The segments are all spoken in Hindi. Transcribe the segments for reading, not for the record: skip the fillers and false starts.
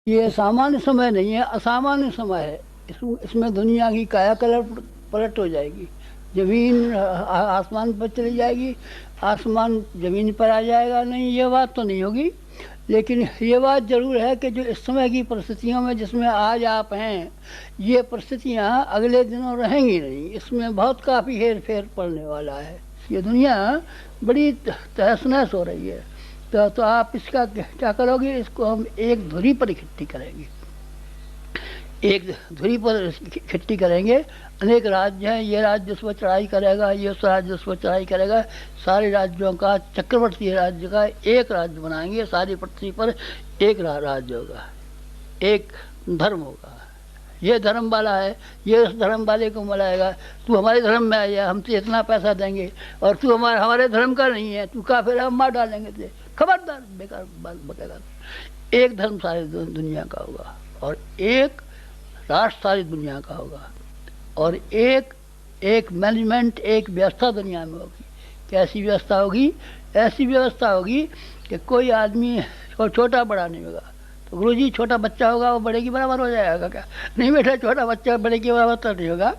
ये सामान्य समय नहीं है, असामान्य समय है। इसमें दुनिया की काया पलट हो जाएगी। जमीन आसमान पर चली जाएगी, आसमान जमीन पर आ जाएगा। नहीं, ये बात तो नहीं होगी, लेकिन ये बात जरूर है कि जो इस समय की परिस्थितियों में जिसमें आज आप हैं, ये परिस्थितियाँ अगले दिनों रहेंगी नहीं। इसमें बहुत काफ़ी हेर फेर पड़ने वाला है। ये दुनिया बड़ी तहस नहस हो रही है। तो आप इसका क्या करोगे? इसको हम एक धुरी पर इकट्ठी करेंगे, एक धुरी पर इकट्ठी करेंगे। अनेक राज्य हैं, ये राज्य उस पर चढ़ाई करेगा, ये उस राज्य उस पर चढ़ाई करेगा। सारे राज्यों का, चक्रवर्ती राज्य का एक राज्य बनाएंगे। सारी पृथ्वी पर एक राज्य होगा, एक धर्म होगा। ये धर्म वाला है, ये उस धर्म वाले को मिलाएगा। तू हमारे धर्म में आ जा, हम तुझे इतना पैसा देंगे, और तू हमारे धर्म का नहीं है, तू काफिर है, हम मार डालेंगे तुझे। खबरदार, बेकार बात बकेगा। एक धर्म सारी दुनिया का होगा, और एक राष्ट्र सारी दुनिया का होगा, और एक मैनेजमेंट, एक व्यवस्था दुनिया में होगी। कैसी व्यवस्था होगी? ऐसी व्यवस्था होगी कि कोई आदमी को छोटा बड़ा नहीं होगा। तो गुरुजी, छोटा बच्चा होगा वो बड़े के बराबर हो जाएगा क्या? नहीं बेटा, छोटा बच्चा बड़े के बराबर तो नहीं होगा,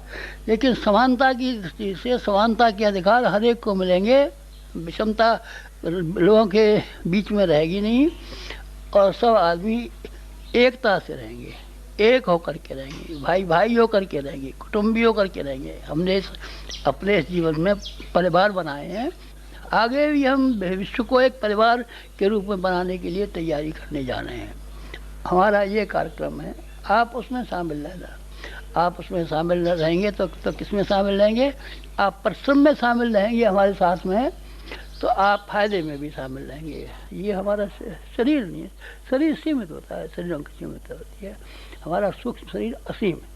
लेकिन समानता की दृष्टि से समानता के अधिकार हर एक को मिलेंगे। विषमता लोगों के बीच में रहेगी नहीं, और सब आदमी एकता से रहेंगे, एक होकर के रहेंगे, भाई भाई होकर के रहेंगे, कुटुंबी होकर के रहेंगे। हमने अपने इस जीवन में परिवार बनाए हैं, आगे भी हम विश्व को एक परिवार के रूप में बनाने के लिए तैयारी करने जा रहे हैं। हमारा ये कार्यक्रम है, आप उसमें शामिल रहना। आप उसमें शामिल रहेंगे तो किस में शामिल रहेंगे? आप परिश्रम में शामिल रहेंगे हमारे साथ में, तो आप फायदे में भी शामिल रहेंगे। ये हमारा शरीर नहीं है, शरीर सीमित होता है, शरीरों की सीमित होती है। हमारा सूक्ष्म शरीर असीम है।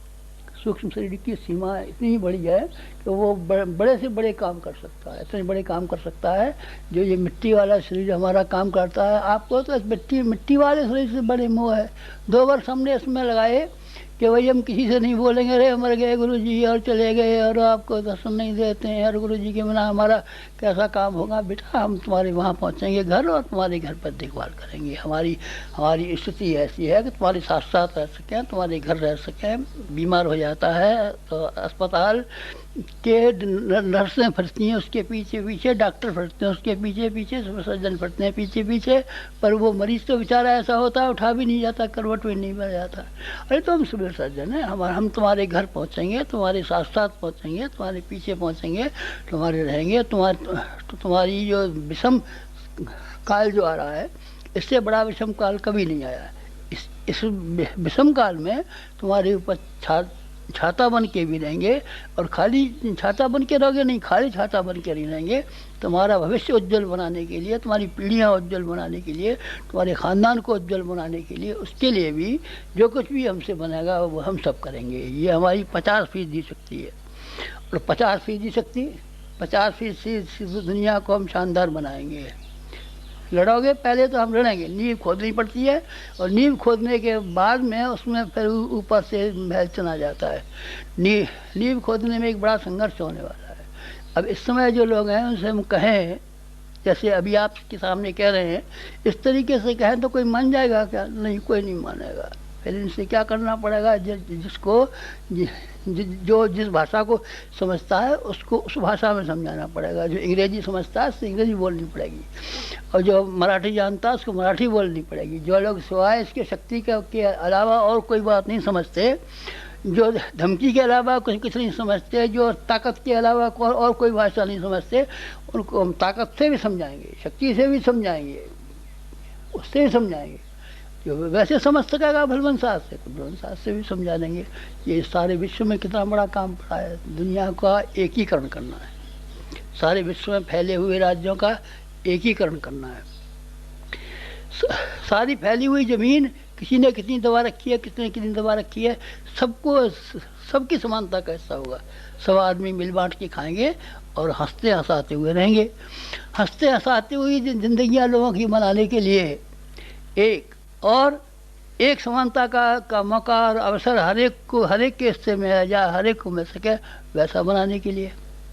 सूक्ष्म शरीर की सीमा इतनी बड़ी है कि वो बड़े से बड़े काम कर सकता है, इतने बड़े काम कर सकता है जो ये मिट्टी वाला शरीर हमारा काम करता है। आपको तो मिट्टी वाले शरीर से बड़े मोह है। 2 वर्ष हमने इसमें लगाए कि भाई हम किसी से नहीं बोलेंगे, अरे मर गए गुरुजी और चले गए और आपको दर्शन नहीं देते हैं, और गुरुजी के बिना हमारा कैसा काम होगा? बेटा, हम तुम्हारे वहाँ पहुँचेंगे घर, और तुम्हारे घर पर देखभाल करेंगे। हमारी स्थिति ऐसी है कि तुम्हारे साथ साथ रह सकें, तुम्हारे घर रह सकें। बीमार हो जाता है तो अस्पताल के नर्सें फिरती हैं उसके पीछे पीछे, डॉक्टर फिरते हैं उसके पीछे पीछे, सर्जन फिरते हैं पीछे पीछे, पर वो मरीज तो बेचारा ऐसा होता है, उठा भी नहीं जाता, करवट भी नहीं बन जाता। अरे तो हम सिविल सर्जन हैं, हम तुम्हारे घर पहुंचेंगे, तुम्हारे साथ साथ पहुंचेंगे, तुम्हारे पीछे पहुंचेंगे, तुम्हारे रहेंगे। तुम्हारी जो विषम काल जो आ रहा है, इससे बड़ा विषम काल कभी नहीं आया। इस विषम काल में तुम्हारे ऊपर छाता बन के भी रहेंगे, और खाली छाता बन के रहोगे नहीं, खाली छाता बन के नहीं रहेंगे। तुम्हारा भविष्य उज्जवल बनाने के लिए, तुम्हारी पीढ़ियाँ उज्जवल बनाने के लिए, तुम्हारे ख़ानदान को उज्जवल बनाने के लिए, उसके लिए भी जो कुछ भी हमसे बनेगा वो हम सब करेंगे। ये हमारी 50% शक्ति है, और 50% शक्ति, 50% दुनिया को हम शानदार बनाएंगे। लड़ोगे? पहले तो हम लड़ेंगे, नींव खोदनी पड़ती है, और नींव खोदने के बाद में उसमें फिर ऊपर से महल चना जाता है। नींव खोदने में एक बड़ा संघर्ष होने वाला है। अब इस समय जो लोग हैं उनसे हम कहें, जैसे अभी आपके सामने कह रहे हैं, इस तरीके से कहें तो कोई मान जाएगा क्या? नहीं, कोई नहीं मानेगा। फिर इनसे क्या करना पड़ेगा? जिसको जो जिस भाषा को समझता है उसको उस भाषा में समझाना पड़ेगा। जो अंग्रेजी समझता है उससे अंग्रेजी बोलनी पड़ेगी, और जो मराठी जानता है उसको मराठी बोलनी पड़ेगी। जो लोग सिवाय इसके शक्ति के अलावा और कोई बात नहीं समझते, जो धमकी के अलावा कुछ नहीं समझते, जो ताकत के अलावा और कोई भाषा नहीं समझते, उनको हम ताकत से भी समझाएंगे, शक्ति से भी समझाएंगे, उससे भी समझाएंगे। जो वैसे समझ सकेगा भलवन साहब से, तो भलवन साहब से भी समझा देंगे। ये सारे विश्व में कितना बड़ा काम पड़ा है। दुनिया का एकीकरण करना है, सारे विश्व में फैले हुए राज्यों का एकीकरण करना है। सारी फैली हुई जमीन किसी ने कितनी दबा रखी है, किसने कितनी दबा रखी है, सबको सबकी समानता का हिस्सा होगा। सब आदमी मिल बांट के खाएंगे और हंसते हंसाते हुए रहेंगे। हंसते हंसाते हुई जिंदगियां लोगों की मनाने के लिए एक समानता का मौका और अवसर हर एक के हिस्से में है, या हर एक को मिल सके, वैसा बनाने के लिए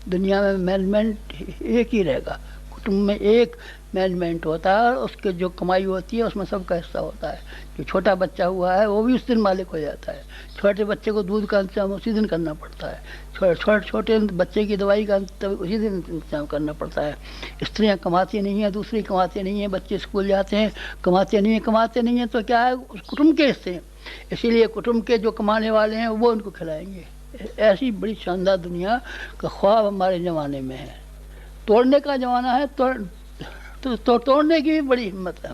दुनिया में मैनेजमेंट एक ही रहेगा। कुटुंब में एक मैनेजमेंट होता है और उसके जो कमाई होती है उसमें सबका हिस्सा होता है। जो छोटा बच्चा हुआ है वो भी उस दिन मालिक हो जाता है। छोटे बच्चे को दूध का इंतजाम उसी दिन करना पड़ता है। छोटे बच्चे की दवाई का उसी दिन इंतजाम करना पड़ता है। स्त्रियाँ कमाती नहीं हैं, दूसरी कमाती नहीं हैं, बच्चे स्कूल जाते हैं, कमाते नहीं हैं तो क्या है, उस कुटुंब के हिस्से हैं। इसीलिए कुटुंब के जो कमाने वाले हैं वो उनको खिलाएंगे। ऐसी बड़ी शानदार दुनिया का ख्वाब हमारे ज़माने में है। तोड़ने का ज़माना है, तोड़ने की भी बड़ी हिम्मत है।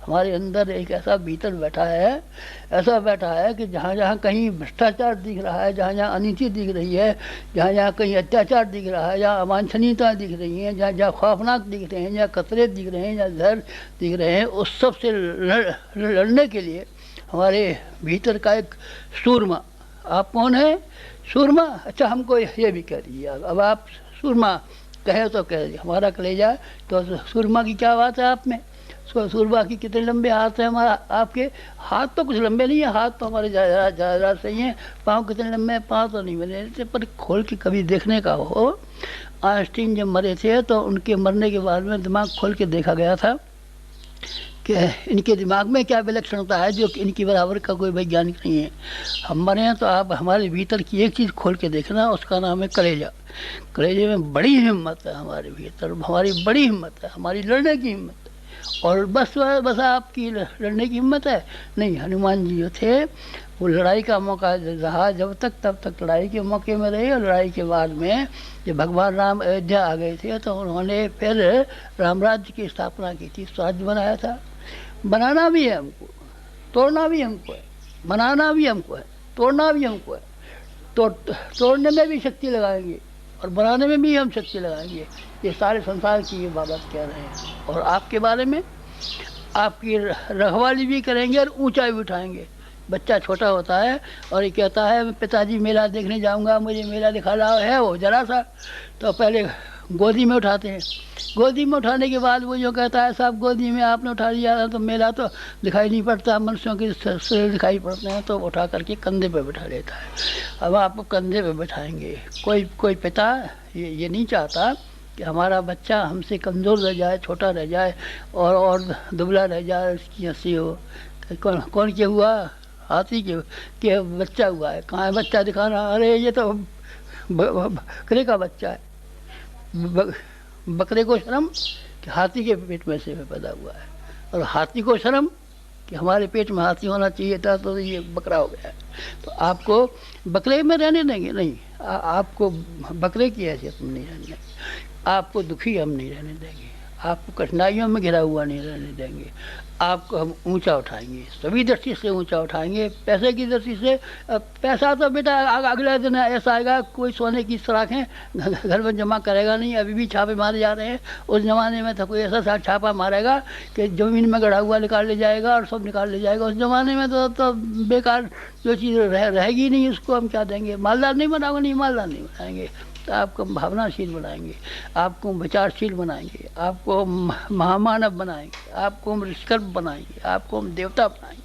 हमारे अंदर एक ऐसा भीतर बैठा है कि जहाँ जहाँ कहीं भ्रष्टाचार दिख रहा है, जहाँ जहाँ अनिति दिख रही है, जहाँ जहाँ कहीं अत्याचार दिख रहा है, जहाँ अवांछनीयता दिख रही हैं, जहाँ जहाँ खौफनाक दिख रहे हैं, जहाँ खतरे दिख रहे हैं, जहाँ जहर दिख रहे हैं, उस सब से लड़ने के लिए हमारे भीतर का एक सूरमा। आप कौन है? सूरमा। अच्छा, हमको ये भी कह दीजिए। अब आप सूरमा कहे तो कह दीजिए, हमारा कलेजा तो सूरमा की क्या बात है आप में? सूरमा की कितने लंबे हाथ हैं हमारा? आपके हाथ तो कुछ लंबे नहीं है, हाथ तो हमारे ज़्यादा सही हैं। पाँव कितने लंबे हैं? पाँव तो नहीं बने, पर खोल के कभी देखने का हो। आइंस्टीन जब मरे थे तो उनके मरने के बाद में दिमाग खोल के देखा गया था कि इनके दिमाग में क्या विलक्षणता है जो कि इनकी बराबर का कोई वैज्ञानिक नहीं है। हम मरे हैं तो आप हमारे भीतर की एक चीज़ खोल के देखना, उसका नाम है कलेजा। कलेजे में बड़ी हिम्मत है, हमारे भीतर हमारी बड़ी हिम्मत है, हमारी लड़ने की हिम्मत है। और बस आपकी लड़ने की हिम्मत है? नहीं, हनुमान जी जो थे वो लड़ाई का मौका रहा जब तक, तब तक लड़ाई के मौके में रहे। और लड़ाई के बाद में जब भगवान राम अयोध्या आ गए थे तो उन्होंने फिर राम राज्य की स्थापना की थी, स्वराज्य बनाया था। बनाना भी है हमको, तोड़ना भी हमको है, बनाना भी हमको है, तोड़ना भी हमको है। तोड़ने में भी शक्ति लगाएंगे और बनाने में भी हम शक्ति लगाएंगे। ये सारे संसार की ये बाबत कह रहे हैं। और आपके बारे में आपकी रखवाली भी करेंगे और ऊंचाई भी उठाएंगे। बच्चा छोटा होता है और ये कहता है पिताजी मेला देखने जाऊंगा, मुझे मेला दिखा रहा है वो जरा सा, तो पहले गोदी में उठाते हैं। गोदी में उठाने के बाद वो जो कहता है साहब गोदी में आपने उठा लिया तो मेला तो दिखाई नहीं पड़ता, मनुष्यों के शरीर दिखाई पड़ते हैं, तो उठा करके कंधे पे बैठा लेता है। अब आपको कंधे पे बैठाएंगे। कोई पिता ये नहीं चाहता कि हमारा बच्चा हमसे कमज़ोर रह जाए, छोटा रह जाए और दुबला रह जाए, उसकी हंसी हो। कौन के हुआ? हाथी के बच्चा हुआ है। कहाँ है बच्चा? दिखाना। अरे ये तो बकरे का बच्चा है। बकरे को शर्म कि हाथी के पेट में से पैदा हुआ है, और हाथी को शर्म कि हमारे पेट में हाथी होना चाहिए था तो ये बकरा हो गया है। तो आपको बकरे में रहने देंगे? नहीं, आपको बकरे की हैसियत में नहीं रहने देंगे, आपको दुखी हम नहीं रहने देंगे, आपको कठिनाइयों में घिरा हुआ नहीं रहने देंगे। आपको हम ऊंचा उठाएंगे, सभी दृष्टि से ऊंचा उठाएंगे। पैसे की दृष्टि से पैसा तो बेटा अगले दिन ऐसा आएगा, कोई सोने की सराखें घर में जमा करेगा नहीं। अभी भी छापे मारे जा रहे हैं। उस ज़माने में था कोई ऐसा छापा मारेगा कि ज़मीन में गड़ा हुआ निकाल ले जाएगा और सब निकाल ले जाएगा। उस ज़माने में तो बेकार जो चीज़ रहेगी नहीं, उसको हम क्या देंगे? मालदार नहीं बनाओगे? नहीं, मालदार नहीं बनाएंगे। तो आपको भावनाशील बनाएंगे, आपको विचारशील बनाएंगे, आपको महामानव बनाएंगे, आपको हम ऋषिकल्प बनाएंगे, आपको हम देवता बनाएंगे।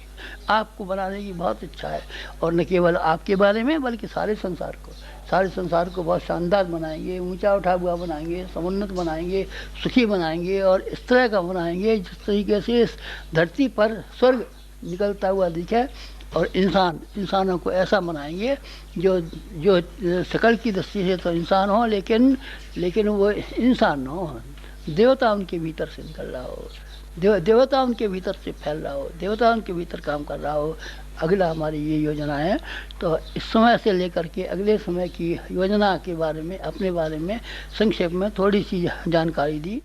आपको बनाने की बहुत इच्छा है, और न केवल आपके बारे में बल्कि सारे संसार को बहुत शानदार बनाएंगे, ऊंचा उठा हुआ बनाएंगे, समुन्नत बनाएंगे, सुखी बनाएंगे, और इस तरह का बनाएंगे जिस तरीके से इस धरती पर स्वर्ग निकलता हुआ दिखे। और इंसानों को ऐसा बनाएंगे जो शकल की दृष्टि से तो इंसान हो, लेकिन वो इंसान हो, देवता उनके भीतर से निकल रहा हो, देवता उनके भीतर से फैल रहा हो, देवता उनके भीतर काम कर रहा हो। अगला हमारी ये योजना है। तो इस समय से लेकर के अगले समय की योजना के बारे में, अपने बारे में संक्षेप में थोड़ी सी जानकारी दी।